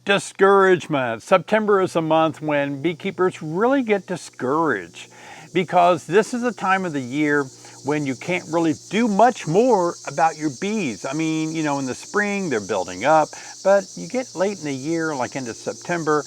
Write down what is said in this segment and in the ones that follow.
Discouragement. September is a month when beekeepers really get discouraged because this is a time of the year when you can't really do much more about your bees. I mean, you know, in the spring they're building up, but you get late in the year, like into September,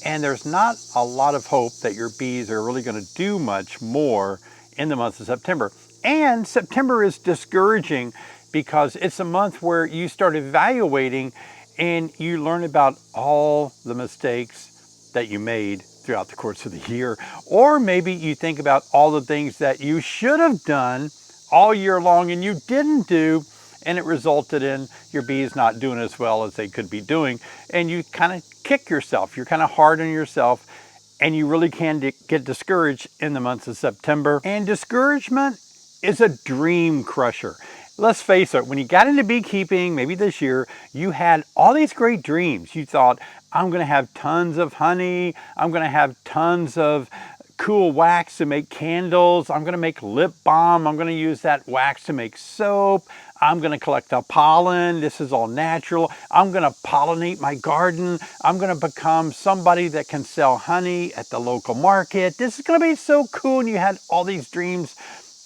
and there's not a lot of hope that your bees are really going to do much more in the month of September. And September is discouraging because it's a month where you start evaluating and you learn about all the mistakes that you made throughout the course of the year. Or maybe you think about all the things that you should have done all year long and you didn't do, and it resulted in your bees not doing as well as they could be doing. And you kind of kick yourself. You're kind of hard on yourself, and you really can get discouraged in the months of September. And discouragement is a dream crusher. Let's face it, when you got into beekeeping, maybe this year, you had all these great dreams. You thought, I'm gonna have tons of honey, I'm gonna have tons of cool wax to make candles, I'm gonna make lip balm, I'm gonna use that wax to make soap, I'm gonna collect the pollen, this is all natural, I'm gonna pollinate my garden, I'm gonna become somebody that can sell honey at the local market, this is gonna be so cool, and you had all these dreams.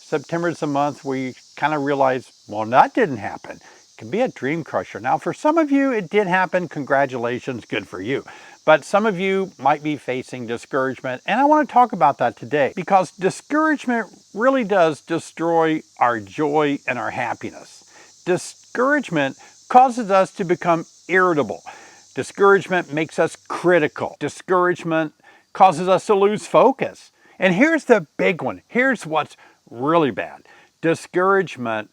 September is a month where you kind of realize, well, that didn't happen. It can be a dream crusher. Now, for some of you, it did happen. Congratulations, good for you. But some of you might be facing discouragement, and I want to talk about that today because discouragement really does destroy our joy and our happiness. Discouragement causes us to become irritable. Discouragement makes us critical. Discouragement causes us to lose focus. And here's the big one. Here's what's really bad. Discouragement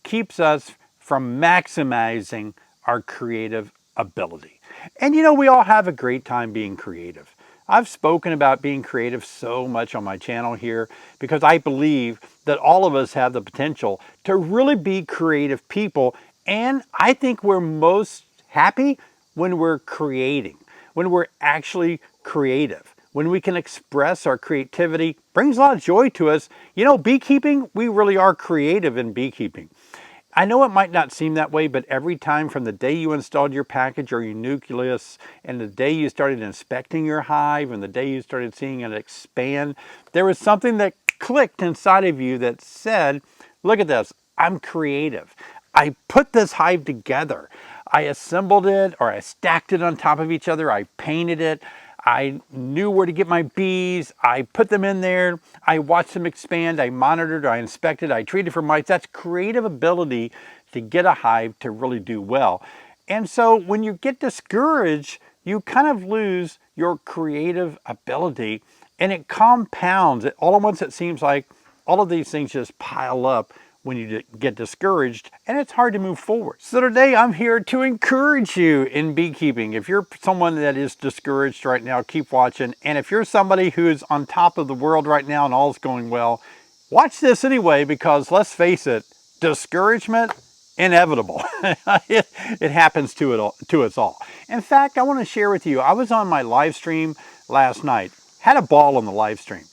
keeps us from maximizing our creative ability. And you know, we all have a great time being creative. I've spoken about being creative so much on my channel here because I believe that all of us have the potential to really be creative people. And I think we're most happy when we're creating, when we're actually creative. When we can express our creativity, brings a lot of joy to us. You know, beekeeping, we really are creative in beekeeping. I know it might not seem that way, but every time from the day you installed your package or your nucleus and the day you started inspecting your hive and the day you started seeing it expand, there was something that clicked inside of you that said, look at this, I'm creative. I put this hive together. I assembled it, or I stacked it on top of each other. I painted it. I knew where to get my bees. I put them in there. I watched them expand. I monitored, I inspected, I treated for mites. That's creative ability to get a hive to really do well. And so when you get discouraged, you kind of lose your creative ability, and it compounds. All at once it seems like all of these things just pile up when you get discouraged, and it's hard to move forward. So today I'm here to encourage you in beekeeping. If you're someone that is discouraged right now, keep watching. And if you're somebody who is on top of the world right now and all's going well, watch this anyway, because let's face it, discouragement, inevitable. it happens to us all. In fact, I want to share with you, I was on my live stream last night, had a ball on the live stream,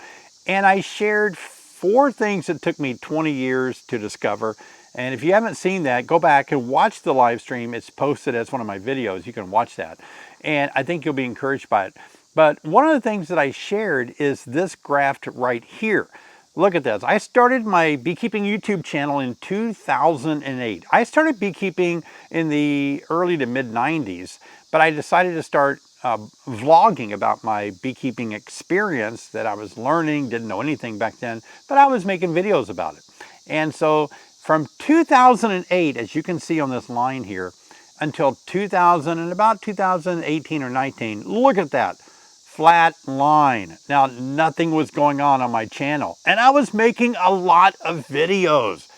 and I shared 4 things that took me 20 years to discover. And if you haven't seen that, go back and watch the live stream. It's posted as one of my videos. You can watch that. And I think you'll be encouraged by it. But one of the things that I shared is this graft right here. Look at this. I started my beekeeping YouTube channel in 2008. I started beekeeping in the early to mid 90s, but I decided to start vlogging about my beekeeping experience that I was learning, didn't know anything back then, but I was making videos about it. And so from 2008, as you can see on this line here, until 2000 and about 2018 or 19, look at that, flat line. Now, nothing was going on my channel, and I was making a lot of videos.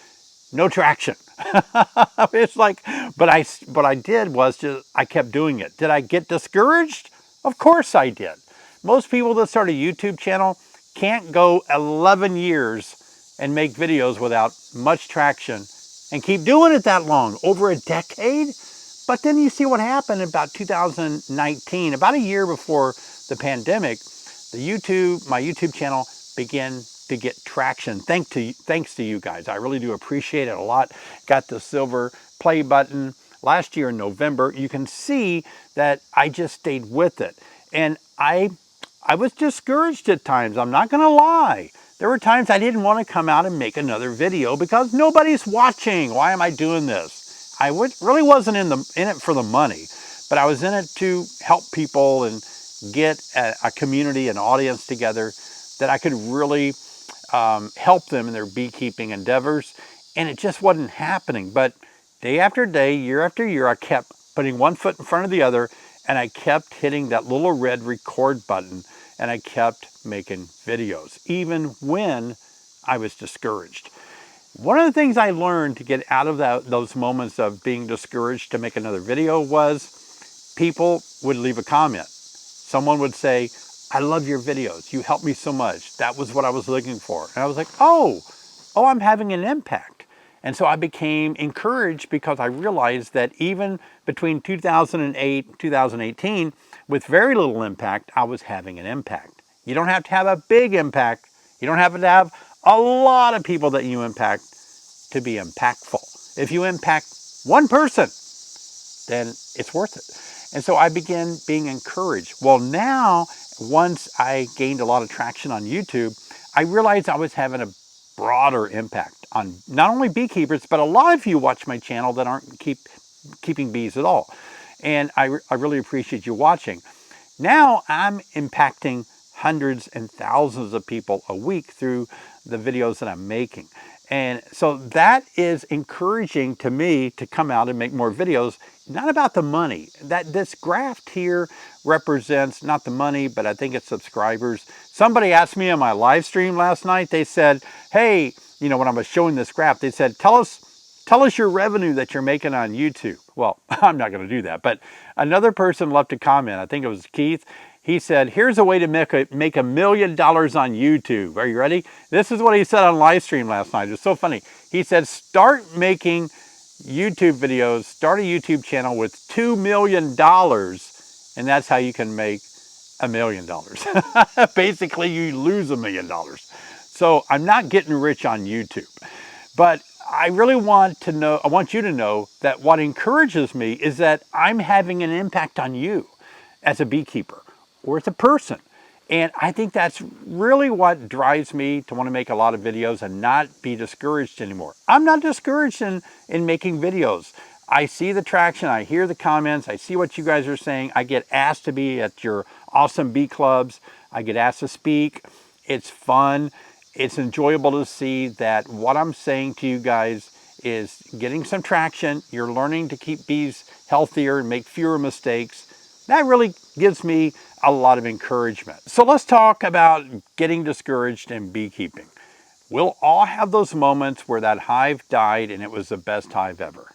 No traction. It's like, but what I did was I kept doing it. Did I get discouraged? Of course I did. Most people that start a YouTube channel can't go 11 years and make videos without much traction and keep doing it that long, over a decade. But then you see what happened in about 2019, about a year before the pandemic, my YouTube channel began to get traction. Thanks to you guys. I really do appreciate it a lot. Got the silver play button, last year in November, you can see that I just stayed with it. And I was discouraged at times, I'm not gonna lie. There were times I didn't want to come out and make another video because nobody's watching. Why am I doing this? I really wasn't in it for the money, but I was in it to help people and get a community, an audience together that I could really help them in their beekeeping endeavors. And it just wasn't happening. But day after day, year after year, I kept putting one foot in front of the other, and I kept hitting that little red record button, and I kept making videos, even when I was discouraged. One of the things I learned to get out of those moments of being discouraged to make another video was people would leave a comment. Someone would say, I love your videos. You helped me so much. That was what I was looking for. And I was like, oh, I'm having an impact. And so I became encouraged because I realized that even between 2008 and 2018, with very little impact, I was having an impact. You don't have to have a big impact. You don't have to have a lot of people that you impact to be impactful. If you impact one person, then it's worth it. And so I began being encouraged. Well, now, once I gained a lot of traction on YouTube, I realized I was having a broader impact on not only beekeepers, but a lot of you watch my channel that aren't keeping bees at all. And I really appreciate you watching. Now I'm impacting hundreds and thousands of people a week through the videos that I'm making. And so that is encouraging to me to come out and make more videos, not about the money. This graph here represents not the money, but I think it's subscribers. Somebody asked me on my live stream last night, they said, hey, you know, when I was showing this graph, they said, tell us your revenue that you're making on YouTube. Well, I'm not going to do that, but another person left a comment. I think it was Keith. He said, here's a way to make $1 million on YouTube. Are you ready? This is what he said on live stream last night. It was so funny. He said, start making YouTube videos, start a YouTube channel with $2 million, and that's how you can make $1 million. Basically, you lose $1 million. So I'm not getting rich on YouTube, but I really want you to know that what encourages me is that I'm having an impact on you as a beekeeper or as a person. And I think that's really what drives me to want to make a lot of videos and not be discouraged anymore. I'm not discouraged in making videos. I see the traction, I hear the comments, I see what you guys are saying. I get asked to be at your awesome bee clubs. I get asked to speak. It's fun. It's enjoyable to see that what I'm saying to you guys is getting some traction. You're learning to keep bees healthier and make fewer mistakes. That really gives me a lot of encouragement. So let's talk about getting discouraged in beekeeping. We'll all have those moments where that hive died and it was the best hive ever.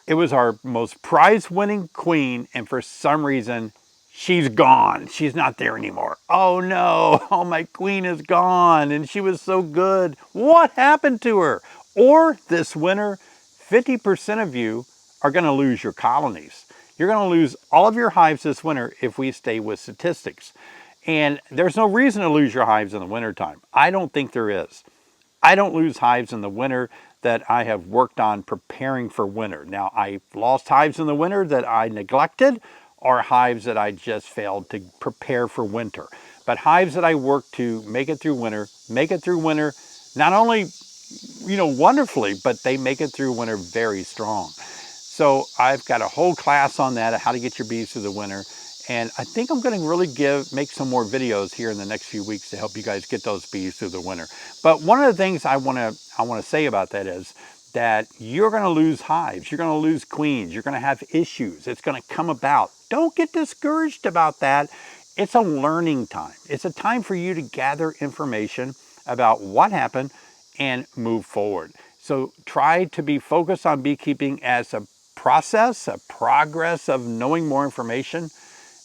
It was our most prize-winning queen, and for some reason, she's gone. She's not there anymore. Oh no, oh, my queen is gone and she was so good. What happened to her? Or this winter, 50% of you are gonna lose your colonies. You're gonna lose all of your hives this winter if we stay with statistics. And there's no reason to lose your hives in the wintertime. I don't think there is. I don't lose hives in the winter that I have worked on preparing for winter. Now, I lost hives in the winter that I neglected, or hives that I just failed to prepare for winter. But hives that I work to make it through winter, not only, you know, wonderfully, but they make it through winter very strong. So I've got a whole class on that, how to get your bees through the winter. And I think I'm going to really make some more videos here in the next few weeks to help you guys get those bees through the winter. But one of the things I want to say about that is that you're going to lose hives, you're going to lose queens, you're going to have issues. It's going to come about. Don't get discouraged about that. It's a learning time. It's a time for you to gather information about what happened and move forward. So try to be focused on beekeeping as a process, a progress of knowing more information.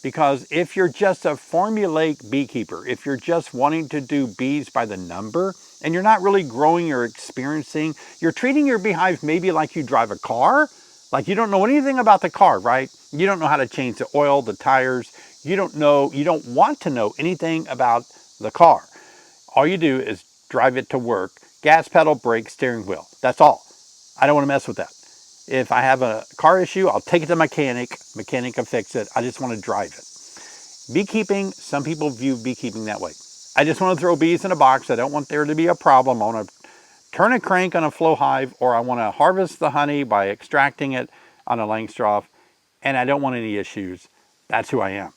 Because if you're just a formulaic beekeeper, if you're just wanting to do bees by the number, and you're not really growing or experiencing, you're treating your beehive maybe like you drive a car, like you don't know anything about the car, right? You don't know how to change the oil, the tires. You don't want to know anything about the car. All you do is drive it to work, gas pedal, brake, steering wheel. That's all. I don't want to mess with that. If I have a car issue, I'll take it to the mechanic. Mechanic will fix it. I just want to drive it. Beekeeping, some people view beekeeping that way. I just want to throw bees in a box. I don't want there to be a problem. I want to turn a crank on a flow hive, or I want to harvest the honey by extracting it on a Langstroth, and I don't want any issues. That's who I am.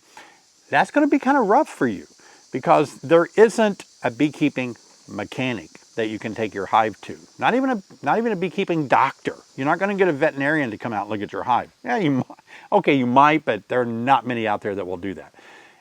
That's going to be kind of rough for you because there isn't a beekeeping mechanic that you can take your hive to. Not even a beekeeping doctor. You're not going to get a veterinarian to come out and look at your hive. Yeah, you might. Okay, you might, but there are not many out there that will do that.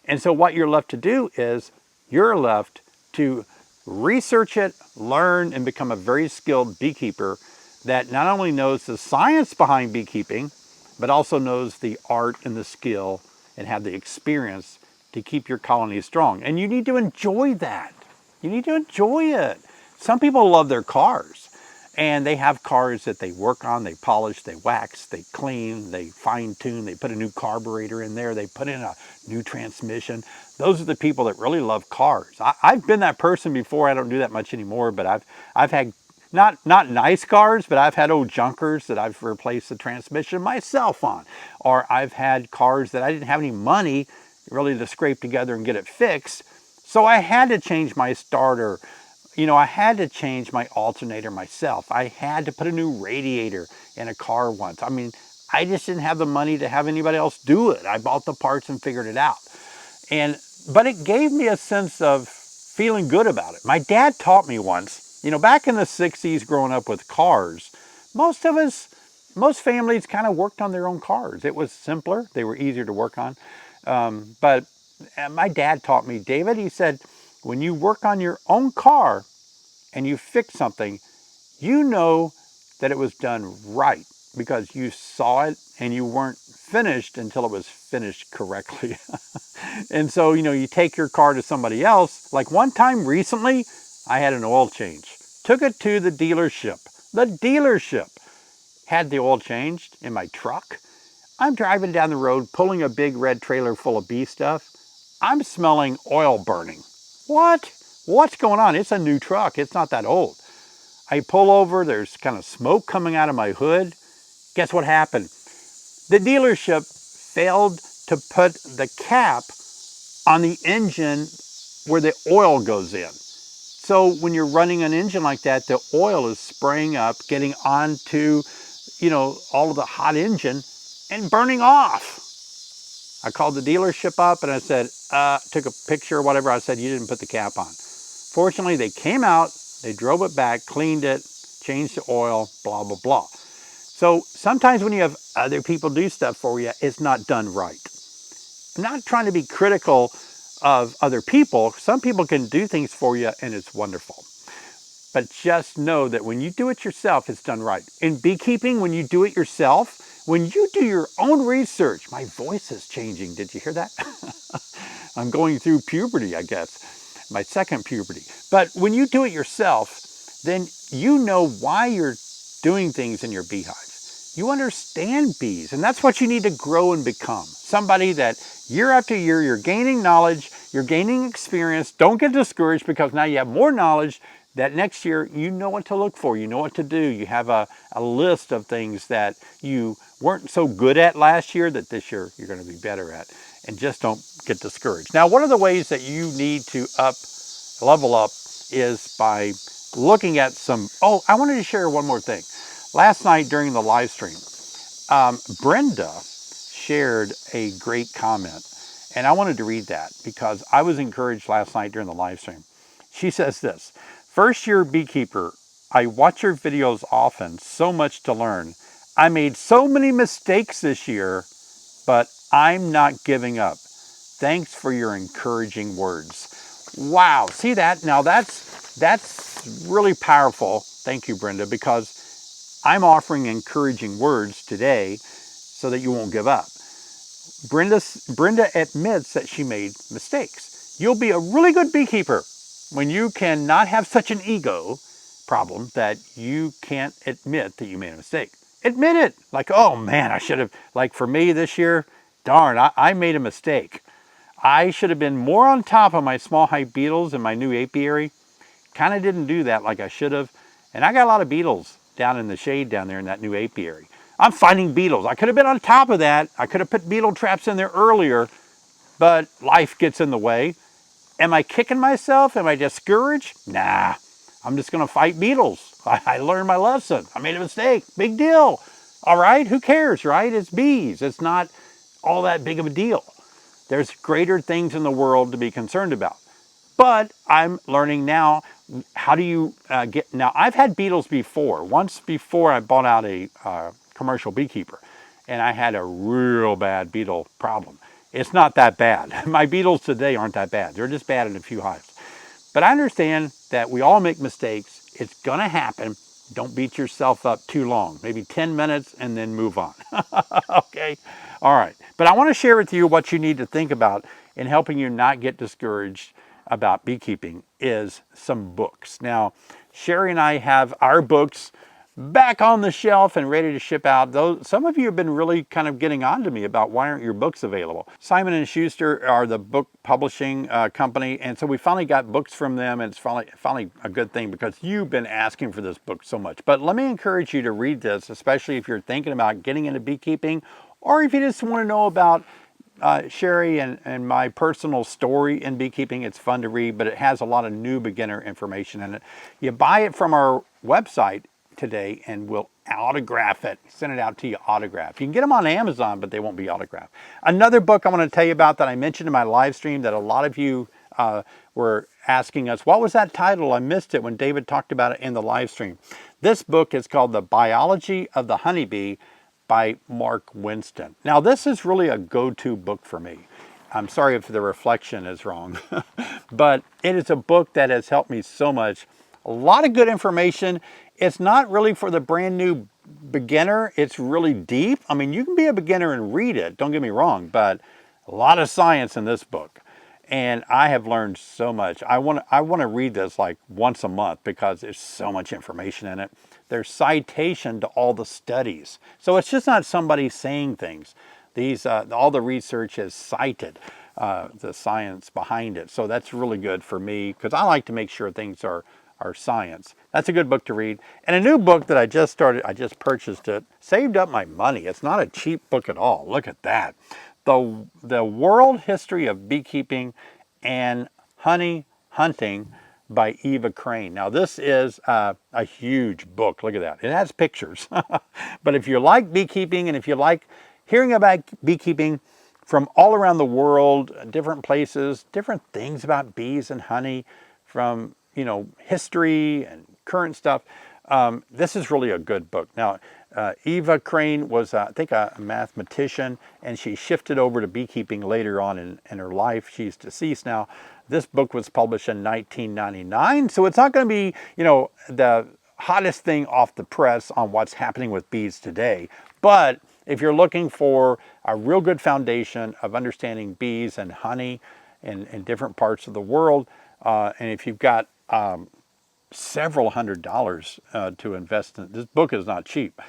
And so what you're left to do is you're left to research it, learn, and become a very skilled beekeeper that not only knows the science behind beekeeping, but also knows the art and the skill and have the experience to keep your colony strong. And you need to enjoy that. You need to enjoy it. Some people love their cars, and they have cars that they work on, they polish, they wax, they clean, they fine tune, they put a new carburetor in there, they put in a new transmission. Those are the people that really love cars. I've been that person before. I don't do that much anymore, but I've had not nice cars, but I've had old junkers that I've replaced the transmission myself on. Or I've had cars that I didn't have any money really to scrape together and get it fixed. So I had to change my starter. You know, I had to change my alternator myself. I had to put a new radiator in a car once. I mean, I just didn't have the money to have anybody else do it. I bought the parts and figured it out. But it gave me a sense of feeling good about it. My dad taught me once, you know, back in the 60s growing up with cars, most families kind of worked on their own cars. It was simpler. They were easier to work on. But my dad taught me, David, he said, when you work on your own car and you fix something, you know that it was done right because you saw it and you weren't finished until it was finished correctly. And so, you know, you take your car to somebody else. Like one time recently, I had an oil change. Took it to the dealership. The dealership had the oil changed in my truck. I'm driving down the road, pulling a big red trailer full of bee stuff. I'm smelling oil burning. What? What's going on? It's a new truck. It's not that old. I pull over. There's kind of smoke coming out of my hood. Guess what happened? The dealership failed to put the cap on the engine where the oil goes in. So when you're running an engine like that, the oil is spraying up, getting onto, you know, all of the hot engine and burning off. I called the dealership up and I said, took a picture or whatever. I said, you didn't put the cap on. Fortunately, they came out, they drove it back, cleaned it, changed the oil, blah, blah, blah. So sometimes when you have other people do stuff for you, it's not done right. I'm not trying to be critical of other people. Some people can do things for you and it's wonderful. But just know that when you do it yourself, it's done right. In beekeeping, when you do it yourself, when you do your own research, my voice is changing. Did you hear that? I'm going through puberty, I guess, my second puberty. But when you do it yourself, then you know why you're doing things in your beehive. You understand bees, and that's what you need to grow and become. Somebody that year after year, you're gaining knowledge, you're gaining experience. Don't get discouraged because now you have more knowledge that next year you know what to look for, you know what to do. You have a list of things that you weren't so good at last year that this year you're going to be better at. And just don't get discouraged. Now, one of the ways that you need to level up is by looking at some, I wanted to share one more thing. Last night during the live stream, Brenda shared a great comment. And I wanted to read that because I was encouraged last night during the live stream. She says this, first-year beekeeper, I watch your videos often, so much to learn. I made so many mistakes this year, but I'm not giving up. Thanks for your encouraging words. Wow, see that? Now that's really powerful. Thank you, Brenda, because I'm offering encouraging words today so that you won't give up. Brenda admits that she made mistakes. You'll be a really good beekeeper when you can not have such an ego problem that you can't admit that you made a mistake. Admit it. Like, oh man, I should have, like for me this year, darn, I made a mistake. I should have been more on top of my small hive beetles in my new apiary. Kind of didn't do that like I should have. And I got a lot of beetles down in the shade down there in that new apiary. I'm fighting beetles. I could have been on top of that. I could have put beetle traps in there earlier, but life gets in the way. Am I kicking myself? Am I discouraged? Nah, I'm just going to fight beetles. I learned my lesson. I made a mistake. Big deal. All right, who cares, right? It's bees. It's not all that big of a deal. There's greater things in the world to be concerned about. But I'm learning now, how do you now I've had beetles before. Once before I bought out a commercial beekeeper, and I had a real bad beetle problem. It's not that bad. My beetles today aren't that bad. They're just bad in a few hives. But I understand that we all make mistakes. It's gonna happen. Don't beat yourself up too long. Maybe 10 minutes and then move on. Okay? All right. But I want to share with you what you need to think about in helping you not get discouraged about beekeeping is some books. Now, Sherry and I have our books back on the shelf and ready to ship out. Though some of you have been really kind of getting on to me about why aren't your books available. Simon & Schuster are the book publishing company, and so we finally got books from them, and it's finally a good thing because you've been asking for this book so much. But let me encourage you to read this, especially if you're thinking about getting into beekeeping, or if you just want to know about Sherry and my personal story in beekeeping. It's fun to read, but it has a lot of new beginner information in it. You buy it from our website today and we'll autograph it, send it out to you autographed. You can get them on Amazon, but they won't be autographed. Another book I want to tell you about that I mentioned in my live stream that a lot of you were asking us, what was that title? I missed it when David talked about it in the live stream. This book is called The Biology of the Honeybee by Mark Winston. Now, this is really a go-to book for me. I'm sorry if the reflection is wrong, but it is a book that has helped me so much. A lot of good information. It's not really for the brand new beginner. It's really deep. I mean, you can be a beginner and read it, don't get me wrong, but a lot of science in this book. And I have learned so much. I want to read this like once a month because there's so much information in it. There's citation to all the studies. So it's just not somebody saying things. These all the research is cited, the science behind it. So that's really good for me because I like to make sure things are science. That's a good book to read. And a new book that I just purchased it, saved up my money. It's not a cheap book at all. Look at that. The World History of Beekeeping and Honey Hunting by Eva Crane. Now this is a huge book. Look at that. It has pictures. But if you like beekeeping and if you like hearing about beekeeping from all around the world, different places, different things about bees and honey, from history and current stuff, this is really a good book. Now, Eva Crane was, I think, a mathematician, and she shifted over to beekeeping later on in her life. She's deceased now. This book was published in 1999, so it's not going to be, the hottest thing off the press on what's happening with bees today. But if you're looking for a real good foundation of understanding bees and honey in different parts of the world, and if you've got several $100s to invest in, this book is not cheap.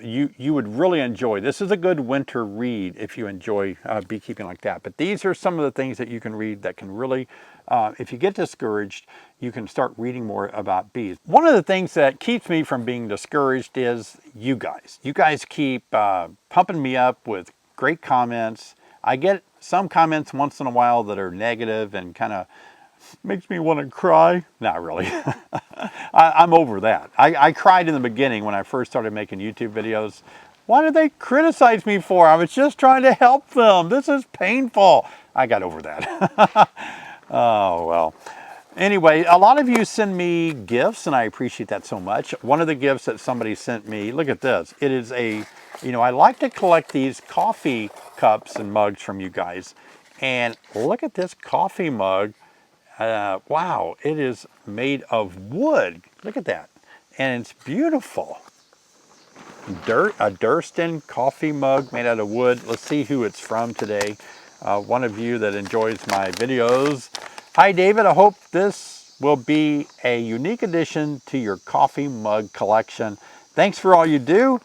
You would really enjoy. This is a good winter read if you enjoy beekeeping like that. But these are some of the things that you can read that can really, if you get discouraged, you can start reading more about bees. One of the things that keeps me from being discouraged is you guys. You guys keep pumping me up with great comments. I get some comments once in a while that are negative and kind of makes me want to cry. Not really. I'm over that. I cried in the beginning when I first started making YouTube videos. What did they criticize me for? I was just trying to help them. This is painful. I got over that. Oh, well. Anyway, a lot of you send me gifts, and I appreciate that so much. One of the gifts that somebody sent me, look at this. It is I like to collect these coffee cups and mugs from you guys. And look at this coffee mug. Wow, it is made of wood. Look at that. And it's beautiful. A Durston coffee mug made out of wood. Let's see who it's from today. One of you that enjoys my videos. Hi, David. I hope this will be a unique addition to your coffee mug collection. Thanks for all you do,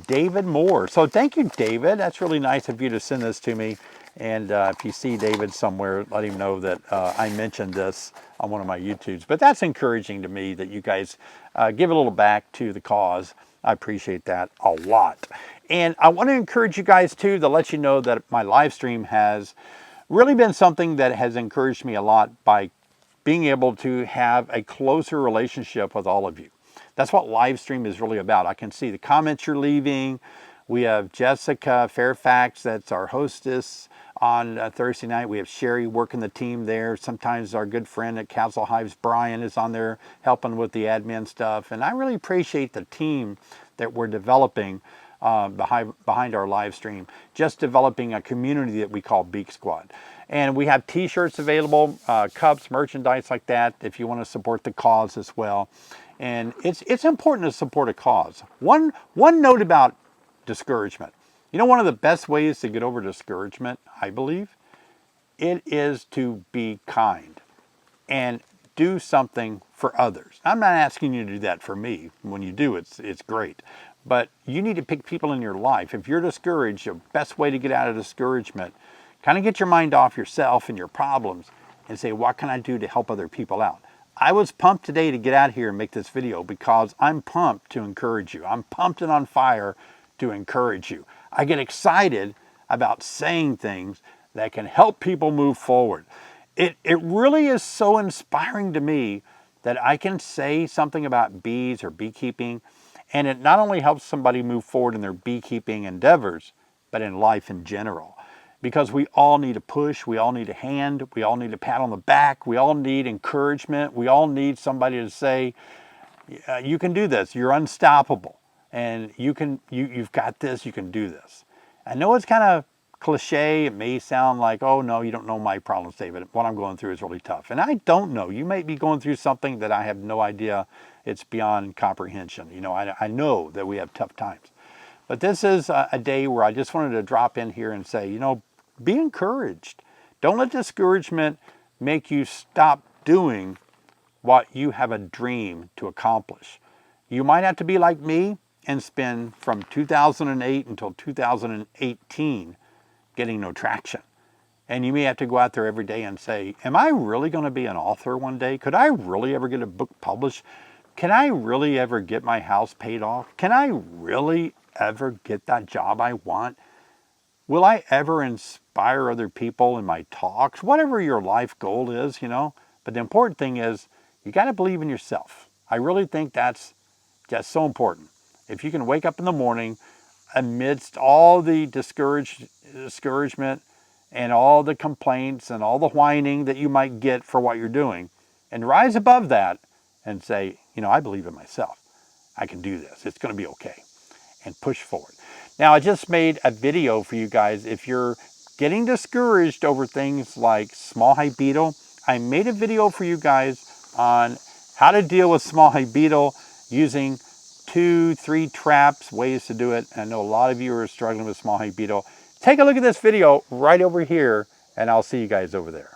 David Moore. So thank you, David. That's really nice of you to send this to me. And if you see David somewhere, let him know that I mentioned this on one of my YouTubes. But that's encouraging to me that you guys give a little back to the cause I appreciate that a lot. And I want to encourage you guys too, to let you know that my live stream has really been something that has encouraged me a lot by being able to have a closer relationship with all of you. That's what live stream is really about. I can see the comments you're leaving. We have Jessica Fairfax, that's our hostess on Thursday night. We have Sherry working the team there. Sometimes our good friend at Castle Hives, Brian, is on there helping with the admin stuff. And I really appreciate the team that we're developing behind our live stream, just developing a community that we call Beak Squad. And we have t-shirts available, cups, merchandise like that, if you want to support the cause as well. And it's important to support a cause. One note about discouragement. You know, one of the best ways to get over discouragement, I believe, it is to be kind and do something for others. I'm not asking you to do that for me. When you do, it's great. But you need to pick people in your life. If you're discouraged, the best way to get out of discouragement, kind of get your mind off yourself and your problems and say, what can I do to help other people out? I was pumped today to get out here and make this video because I'm pumped to encourage you. I'm pumped and on fire to encourage you. I get excited about saying things that can help people move forward. It really is so inspiring to me that I can say something about bees or beekeeping, and it not only helps somebody move forward in their beekeeping endeavors, but in life in general. Because we all need a push, we all need a hand, we all need a pat on the back, we all need encouragement, we all need somebody to say, you can do this, you're unstoppable, and you've got this, you can do this. I know it's kind of cliche, it may sound like, oh no, you don't know my problems, David. What I'm going through is really tough. And I don't know. You may be going through something that I have no idea, it's beyond comprehension. You know, I know that we have tough times. But this is a day where I just wanted to drop in here and say, you know, be encouraged. Don't let discouragement make you stop doing what you have a dream to accomplish. You might have to be like me and spend from 2008 until 2018 getting no traction. And you may have to go out there every day and say, am I really going to be an author one day? Could I really ever get a book published? Can I really ever get my house paid off? Can I really ever get that job I want? Will I ever inspire other people in my talks? Whatever your life goal is, you know. But the important thing is you got to believe in yourself. I really think that's just so important. If you can wake up in the morning amidst all the discouragement and all the complaints and all the whining that you might get for what you're doing, and rise above that and say, you know, I believe in myself. I can do this. It's going to be okay. And push forward. Now, I just made a video for you guys. If you're getting discouraged over things like small hive beetle, I made a video for you guys on how to deal with small hive beetle using 2-3 traps, ways to do it. And I know a lot of you are struggling with small hive beetle. Take a look at this video right over here, and I'll see you guys over there.